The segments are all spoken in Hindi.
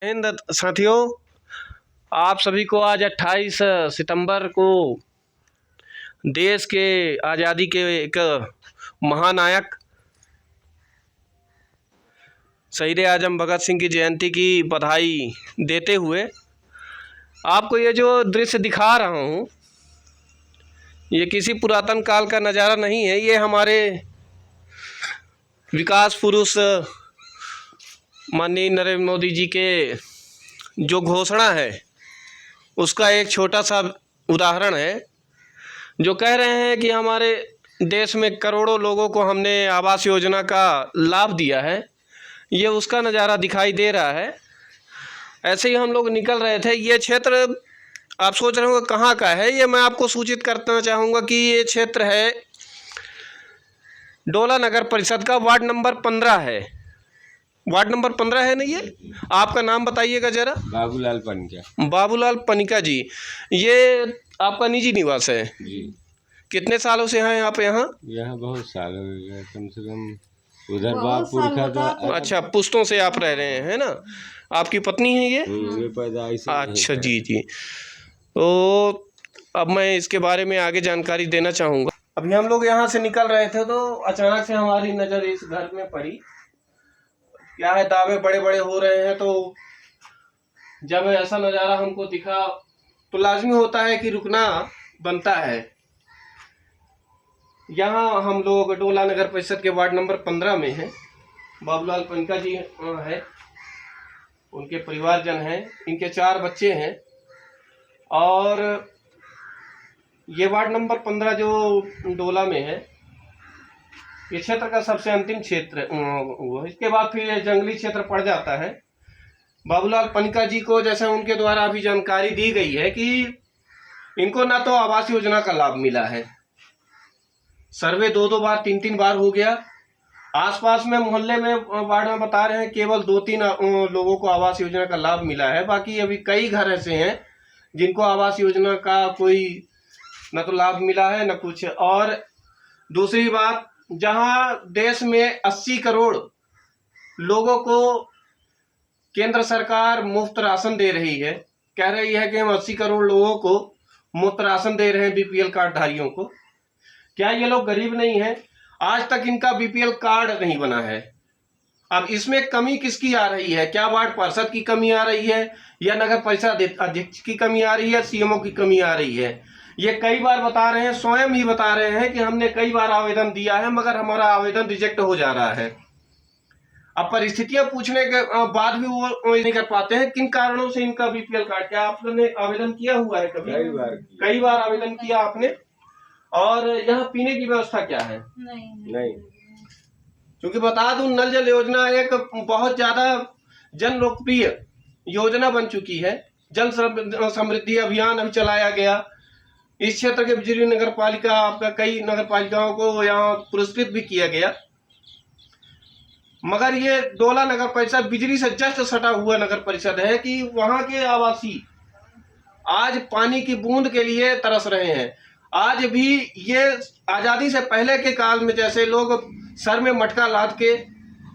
हिंद साथियों, आप सभी को आज 28 सितंबर को देश के आज़ादी के एक महानायक शहीद आजम भगत सिंह की जयंती की बधाई देते हुए आपको ये जो दृश्य दिखा रहा हूँ, ये किसी पुरातन काल का नज़ारा नहीं है। ये हमारे विकास पुरुष माननीय नरेंद्र मोदी जी के जो घोषणा है उसका एक छोटा सा उदाहरण है, जो कह रहे हैं कि हमारे देश में करोड़ों लोगों को हमने आवास योजना का लाभ दिया है। ये उसका नज़ारा दिखाई दे रहा है। ऐसे ही हम लोग निकल रहे थे। ये क्षेत्र आप सोच रहे होंगे कहाँ का है, ये मैं आपको सूचित करना चाहूँगा कि ये क्षेत्र है डोला नगर परिषद का, वार्ड नंबर 15 है। वार्ड नंबर 15 है ना ये? आपका नाम बताइएगा ज़रा। बाबूलाल पनिका। बाबूलाल पनिका जी, ये आपका निजी निवास है जी। कितने सालों से हैं आप यहाँ? यहाँ बहुत साल हो गए, कम से कम उधर बाप पुरखा था। अच्छा, पुश्तों से आप रह रहे हैं, है ना? आपकी पत्नी है ये? ये पैदाइश से अच्छा जी जी। तो अब मैं इसके बारे में आगे जानकारी देना चाहूँगा। अभी हम लोग यहाँ से निकल रहे थे तो अचानक से हमारी नज़र इस घर में पड़ी। क्या है, दावे बड़े बड़े हो रहे हैं, तो जब ऐसा नज़ारा हमको दिखा तो लाजमी होता है कि रुकना बनता है। यहाँ हम लोग डोला नगर परिषद के वार्ड नंबर 15 में हैं। बाबूलाल पनिका जी हैं, उनके परिवारजन हैं, इनके 4 बच्चे हैं। और ये वार्ड नंबर 15 जो डोला में है, ये क्षेत्र का सबसे अंतिम क्षेत्र वो। इसके बाद फिर ये जंगली क्षेत्र पड़ जाता है। बाबूलाल पनिका जी को जैसे उनके द्वारा अभी जानकारी दी गई है कि इनको ना तो आवास योजना का लाभ मिला है, सर्वे 2-2 बार 3-3 बार हो गया। आसपास में मोहल्ले में वार्ड में बता रहे हैं केवल 2-3 लोगों को आवास योजना का लाभ मिला है। बाकी अभी कई घर ऐसे हैं जिनको आवास योजना का कोई न तो लाभ मिला है न कुछ। और दूसरी बात, जहां देश में 80 करोड़ लोगों को केंद्र सरकार मुफ्त राशन दे रही है, कह रही है कि हम 80 करोड़ लोगों को मुफ्त राशन दे रहे हैं, बीपीएल कार्ड धारियों को। क्या ये लोग गरीब नहीं हैं? आज तक इनका बीपीएल कार्ड नहीं बना है। अब इसमें कमी किसकी आ रही है? क्या वार्ड पार्षद की कमी आ रही है, या नगर परिषद अध्यक्ष की कमी आ रही है, सीएमओ की कमी आ रही है? ये कई बार बता रहे हैं, स्वयं ही बता रहे हैं कि हमने कई बार आवेदन दिया है मगर हमारा आवेदन रिजेक्ट हो जा रहा है। अब परिस्थितियां पूछने के बाद भी वो नहीं कर पाते हैं। किन कारणों से इनका बीपीएल कार्ड? क्या आपने आवेदन किया हुआ है कभी? कई बार आवेदन किया आपने। और यहाँ पीने की व्यवस्था क्या है? नहीं। क्योंकि बता दूं, नल जल योजना एक बहुत ज्यादा जन लोकप्रिय योजना बन चुकी है। जल समृद्धि अभियान अभी चलाया गया। इस क्षेत्र के बिजली नगर पालिका, आपका कई नगर पालिकाओं को यहाँ पुरस्कृत भी किया गया। मगर ये डोला नगर परिषद बिजली से जस्ट सटा हुआ नगर परिषद है कि वहां के आवासी आज पानी की बूंद के लिए तरस रहे हैं। आज भी ये आजादी से पहले के काल में जैसे लोग सर में मटका लाद के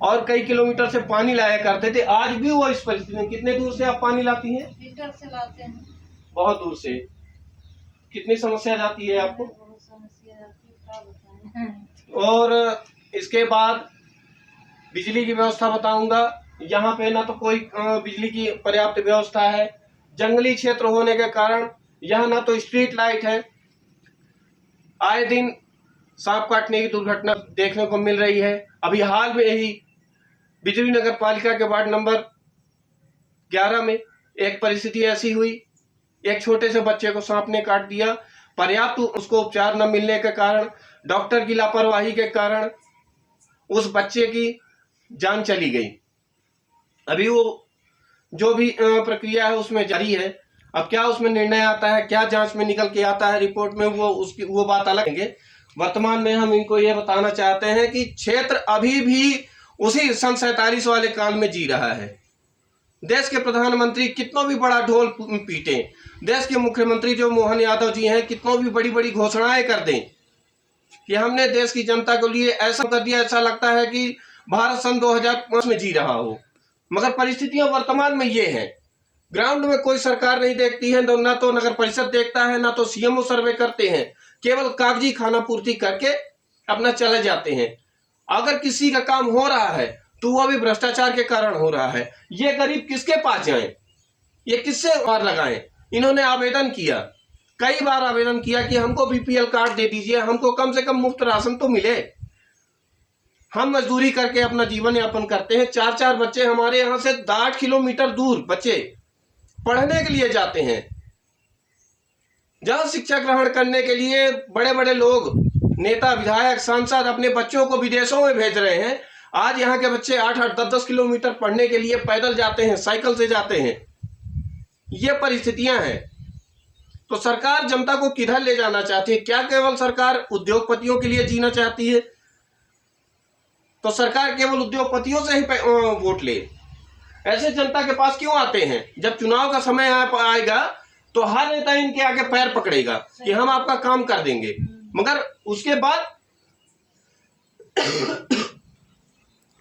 और कई किलोमीटर से पानी लाया करते थे, आज भी वो इस परिस्थिति में। कितने दूर से आप पानी लाती हैं? लीटर से लाते हैं। बहुत दूर से। कितनी समस्या जाती है आपको? और इसके बाद बिजली की व्यवस्था बताऊंगा। यहाँ पे ना तो कोई बिजली की पर्याप्त व्यवस्था है। जंगली क्षेत्र होने के कारण यहाँ ना तो स्ट्रीट लाइट है। आए दिन सांप काटने की दुर्घटना देखने को मिल रही है। अभी हाल में ही बिजली नगर पालिका के वार्ड नंबर 11 में एक परिस्थिति ऐसी हुई, एक छोटे से बच्चे को सांप ने काट दिया। पर्याप्त उसको उपचार न मिलने के कारण, डॉक्टर की लापरवाही के कारण उस बच्चे की जान चली गई। अभी वो जो भी प्रक्रिया है उसमें जारी है। अब क्या उसमें निर्णय आता है, क्या जांच में निकल के आता है रिपोर्ट में, वो बात अलग है। वर्तमान में हम इनको ये बताना चाहते हैं कि क्षेत्र अभी भी उसी सन 47 वाले काल में जी रहा है। देश के प्रधानमंत्री कितना भी बड़ा ढोल पीटे, देश के मुख्यमंत्री जो मोहन यादव जी हैं कितनों भी बड़ी बड़ी घोषणाएं कर दें कि हमने देश की जनता के लिए ऐसा कर दिया, ऐसा लगता है कि भारत सन 2005 में जी रहा हो। मगर परिस्थितियां वर्तमान में ये हैं, ग्राउंड में कोई सरकार नहीं देखती है, ना तो नगर परिषद देखता है, ना तो सीएमओ सर्वे करते हैं, केवल कागजी खाना पूर्ति करके अपना चले जाते हैं। अगर किसी का काम हो रहा है तो वह भी भ्रष्टाचार के कारण हो रहा है। ये गरीब किसके पास जाए, ये किससे मार लगाए? इन्होंने आवेदन किया, कई बार आवेदन किया कि हमको बीपीएल कार्ड दे दीजिए, हमको कम से कम मुफ्त राशन तो मिले। हम मजदूरी करके अपना जीवन यापन करते हैं। 4-4 बच्चे हमारे यहाँ से 8 किलोमीटर दूर बच्चे पढ़ने के लिए जाते हैं, जहां शिक्षा ग्रहण करने के लिए बड़े बड़े लोग, नेता, विधायक, सांसद अपने बच्चों को विदेशों में भेज रहे हैं। आज यहाँ के बच्चे 8-8, 10-10 किलोमीटर पढ़ने के लिए पैदल जाते हैं, साइकिल से जाते हैं। ये परिस्थितियां हैं। तो सरकार जनता को किधर ले जाना चाहती है? क्या केवल सरकार उद्योगपतियों के लिए जीना चाहती है? तो सरकार केवल उद्योगपतियों से ही वोट ले, ऐसे जनता के पास क्यों आते हैं? जब चुनाव का समय आएगा तो हर नेता इनके आगे पैर पकड़ेगा कि हम आपका काम कर देंगे, मगर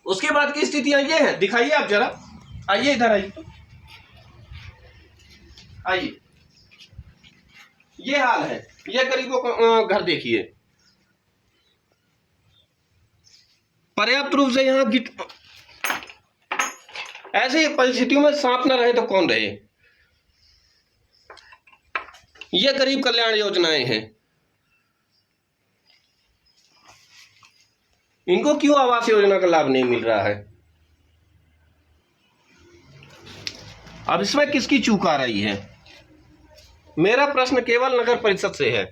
उसके बाद की स्थितियां ये हैं। दिखाइए आप जरा, आइए इधर आइए, तो आइए, ये हाल है। ये गरीबों का घर देखिए, पर्याप्त रूप से यहाँ ऐसी परिस्थितियों में सांप न रहे तो कौन रहे? ये गरीब कल्याण योजनाएं हैं। इनको क्यों आवास योजना का लाभ नहीं मिल रहा है? अब इसमें किसकी चूक आ रही है? मेरा प्रश्न केवल नगर परिषद से है।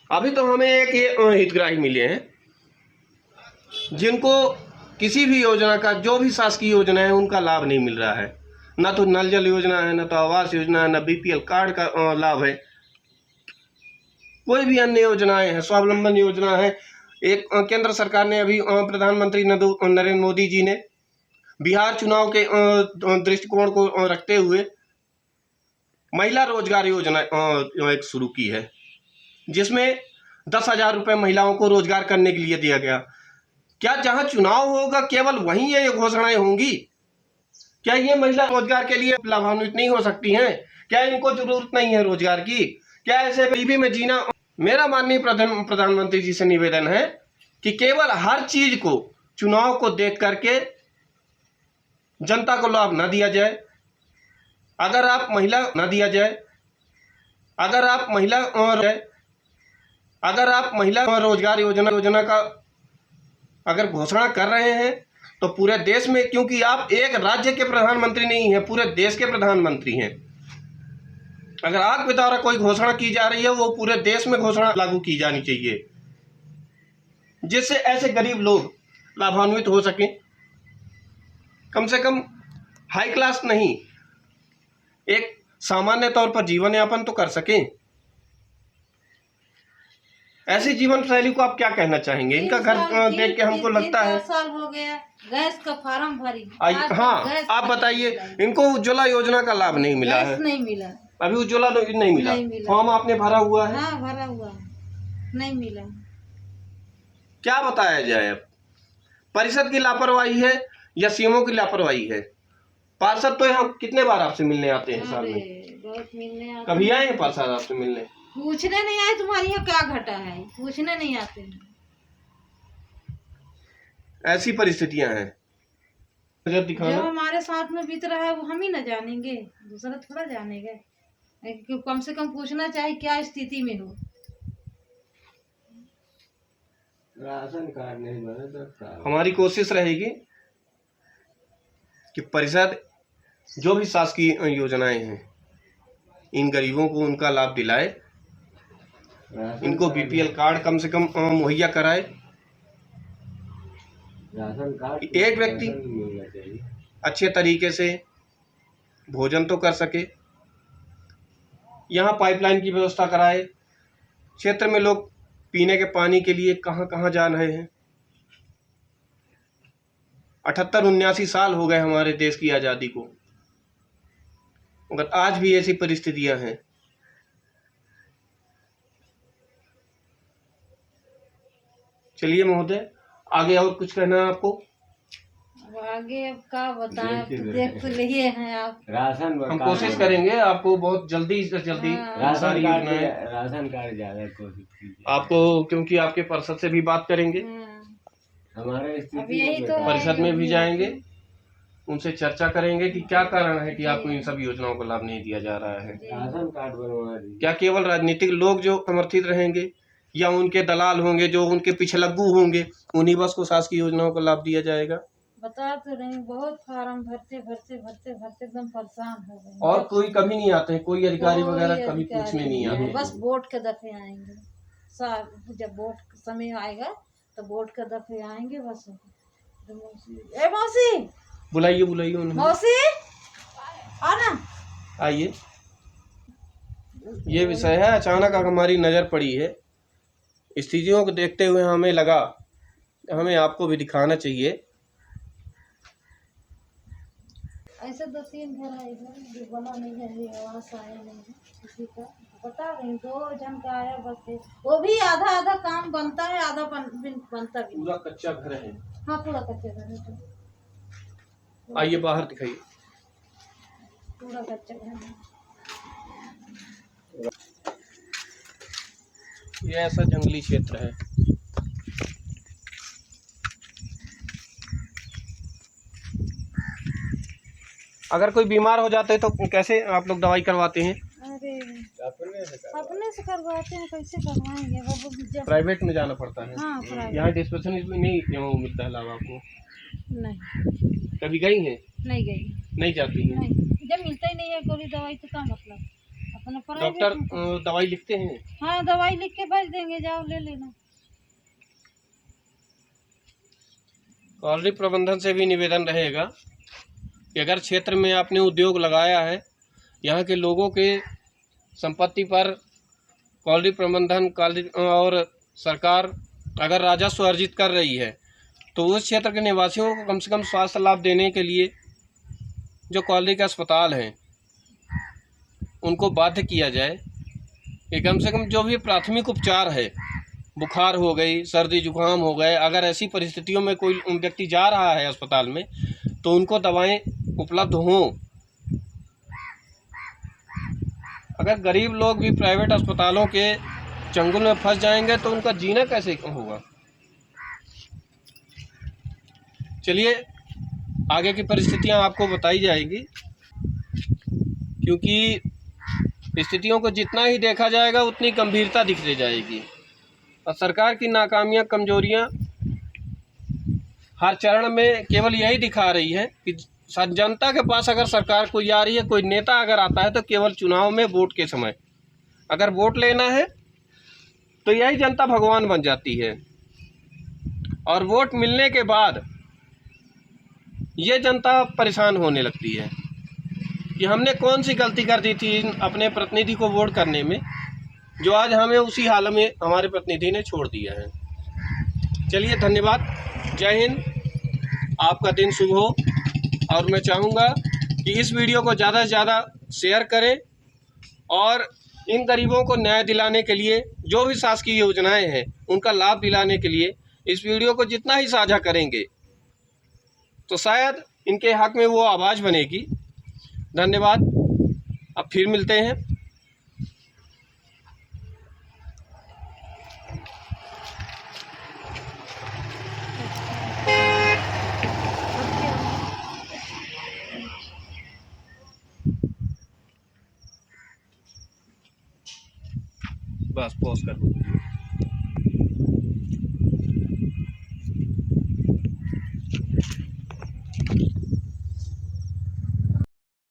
अभी तो हमें एक हितग्राही मिले हैं जिनको किसी भी योजना का, जो भी शासकीय योजना है, उनका लाभ नहीं मिल रहा है। ना तो नल जल योजना है, ना तो आवास योजना है, ना बीपीएल कार्ड का लाभ है, कोई भी अन्य योजनाएं हैं, स्वावलंबन योजना है। एक केंद्र सरकार ने अभी प्रधानमंत्री नरेंद्र मोदी जी ने बिहार चुनाव के दृष्टिकोण को रखते हुए महिला रोजगार योजना एक शुरू की है, जिसमें 10,000 रुपये महिलाओं को रोजगार करने के लिए दिया गया। क्या जहां चुनाव होगा केवल वहीं ये घोषणाएं होंगी? क्या ये महिला रोजगार के लिए लाभान्वित नहीं हो सकती हैं? क्या इनको जरूरत नहीं है रोजगार की? क्या ऐसे गरीबी में जीना? मेरा माननीय प्रधानमंत्री जी से निवेदन है कि केवल हर चीज को चुनाव को देख करके जनता को लाभ न दिया जाए। अगर आप महिला न दिया जाए, अगर आप महिला रोजगार योजना का अगर घोषणा कर रहे हैं तो पूरे देश में, क्योंकि आप एक राज्य के प्रधानमंत्री नहीं हैं, पूरे देश के प्रधानमंत्री हैं। अगर आपके द्वारा कोई घोषणा की जा रही है, वो पूरे देश में घोषणा लागू की जानी चाहिए, जिससे ऐसे गरीब लोग लाभान्वित हो सकें। कम से कम हाई क्लास नहीं, एक सामान्य तौर पर जीवन यापन तो कर सकें। ऐसी जीवन शैली को आप क्या कहना चाहेंगे? इनका घर देख के हमको लगता है 3 साल हो गया, गैस का फार्म भरी। हाँ, आप बताइए, इनको उज्ज्वला योजना का लाभ नहीं मिला है? नहीं मिला, अभी उज्ज्वला नहीं मिला। फॉर्म आपने भरा हुआ है? हाँ, भरा हुआ है, नहीं मिला। क्या बताया जाए? अब परिषद की लापरवाही है या सीएमओ की लापरवाही है? पार्षद तो यहाँ कितने बार आपसे मिलने आते हैं साल में? बहुत मिलने आते। कभी आए हैं पार्षद आपसे मिलने? पूछने नहीं आए तुम्हारे यहाँ क्या घटा है, पूछने नहीं आते हैं। ऐसी परिस्थितियां हैं। जो हमारे साथ में बीत रहा है वो हम ही न जानेंगे, दूसरा थोड़ा जानेगा। कम से कम पूछना चाहिए क्या स्थिति में हो। राशन कार्ड नहीं बने तो हमारी कोशिश रहेगी कि परिषद जो भी शासकीय योजनाएं हैं, इन गरीबों को उनका लाभ दिलाए, इनको बीपीएल कार्ड कम से कम मुहैया कराए। राशन कार्ड एक व्यक्ति अच्छे तरीके से भोजन तो कर सके, यहाँ पाइपलाइन की व्यवस्था कराए। क्षेत्र में लोग पीने के पानी के लिए कहाँ कहाँ जा रहे हैं। 78-79 साल हो गए हमारे देश की आज़ादी को, मगर आज भी ऐसी परिस्थितियां हैं। चलिए महोदय, आगे और कुछ कहना है आपको? अब आगे अब क्या बताएं, अब तो देख तो लिए हैं आप। राशन हम कोशिश करेंगे आपको बहुत जल्दी से जल्दी हाँ। सारी योजनाएं राशन कार्ड ज्यादा कोशिश कीजिए आपको, क्योंकि आपके पार्षद से भी बात करेंगे, हाँ। हमारे अब स्थिति यही तो है, परिषद में भी योगी जाएंगे, उनसे चर्चा करेंगे कि क्या कारण है कि आपको इन सब योजनाओं का लाभ नहीं दिया जा रहा है। राशन कार्ड बनवा दीजिए। क्या केवल राजनीतिक लोग जो समर्थित रहेंगे या उनके दलाल होंगे जो उनके पिछलग्गू होंगे, उन्हीं बस को शासकीय योजनाओं का लाभ दिया जाएगा? बता तो रही हूँ, बहुत फार्म भरते भरते भरते भरते एकदम परेशान हो गए। और कोई कभी नहीं आते हैं, कोई अधिकारी कोई वगैरह कभी अधिकारी पूछने नहीं आते हैं। बस वोट के दफे आएंगे। जब वोट का समय आएगा तो वोट के दफे आएंगे बस। ए मौसी, बुलाइए बुलाइए उन्हें, मौसी आना। आइए। ये विषय है, अचानक हमारी नज़र पड़ी है, स्थितियों को देखते हुए हमें लगा हमें आपको भी दिखाना चाहिए। ऐसे 2-3 घर है इधर जो बना नहीं है, ये आवास आया नहीं है किसी का। बता रही 2 जन का आया बस है। वो भी आधा आधा काम बनता है, आधा बनता भी। पूरा कच्चा घर है। हाँ पूरा कच्चा घर है तो। आइए बाहर दिखाइए। पूरा कच्चा घर है। ये ऐसा जंगली क्षेत्र है। अगर कोई बीमार हो जाते हैं तो कैसे आप लोग दवाई करवाते हैं? अरे अपने से करवाते हैं, कैसे करवाएंगे बाबू? प्राइवेट में जाना पड़ता है। हाँ प्राइवेट। यहाँ डिस्पेंसरी में नहीं मिलता है लाभ आपको? नहीं, कभी गई हैं? नहीं गई, नहीं जाती हैं? नहीं। जब मिलता ही नहीं है गोली दवाई तो क्या मतलब? अपना प्राइवेट डॉक्टर में। दवाई लिखते हैं? हाँ दवाई लिख के भेज देंगे, जाओ ले लेना। कॉलोनी प्रबंधन से भी निवेदन रहेगा कि अगर क्षेत्र में आपने उद्योग लगाया है, यहाँ के लोगों के संपत्ति पर कॉलोनी प्रबंधन और सरकार अगर राजस्व अर्जित कर रही है, तो उस क्षेत्र के निवासियों को कम से कम स्वास्थ्य लाभ देने के लिए जो कॉलोनी के अस्पताल हैं उनको बाध्य किया जाए कि कम से कम जो भी प्राथमिक उपचार है, बुखार हो गई, सर्दी जुकाम हो गए, अगर ऐसी परिस्थितियों में कोई व्यक्ति जा रहा है अस्पताल में तो उनको दवाएं उपलब्ध हों। अगर गरीब लोग भी प्राइवेट अस्पतालों के चंगुल में फंस जाएंगे तो उनका जीना कैसे होगा? चलिए आगे की परिस्थितियां आपको बताई जाएगी, क्योंकि स्थितियों को जितना ही देखा जाएगा उतनी गंभीरता दिखती जाएगी और सरकार की नाकामियां, कमजोरियां हर चरण में केवल यही दिखा रही है कि जनता के पास अगर सरकार कोई आ रही है, कोई नेता अगर आता है तो केवल चुनाव में वोट के समय अगर वोट लेना है तो यही जनता भगवान बन जाती है और वोट मिलने के बाद ये जनता परेशान होने लगती है कि हमने कौन सी गलती कर दी थी अपने प्रतिनिधि को वोट करने में, जो आज हमें उसी हाल में हमारे प्रतिनिधि ने छोड़ दिया है। चलिए धन्यवाद, जय हिंद, आपका दिन शुभ हो। और मैं चाहूँगा कि इस वीडियो को ज़्यादा से ज़्यादा शेयर करें और इन गरीबों को न्याय दिलाने के लिए जो भी शासकीय योजनाएं हैं उनका लाभ दिलाने के लिए इस वीडियो को जितना ही साझा करेंगे तो शायद इनके हक में वो आवाज़ बनेगी। धन्यवाद, अब फिर मिलते हैं। बस पॉज कर दो।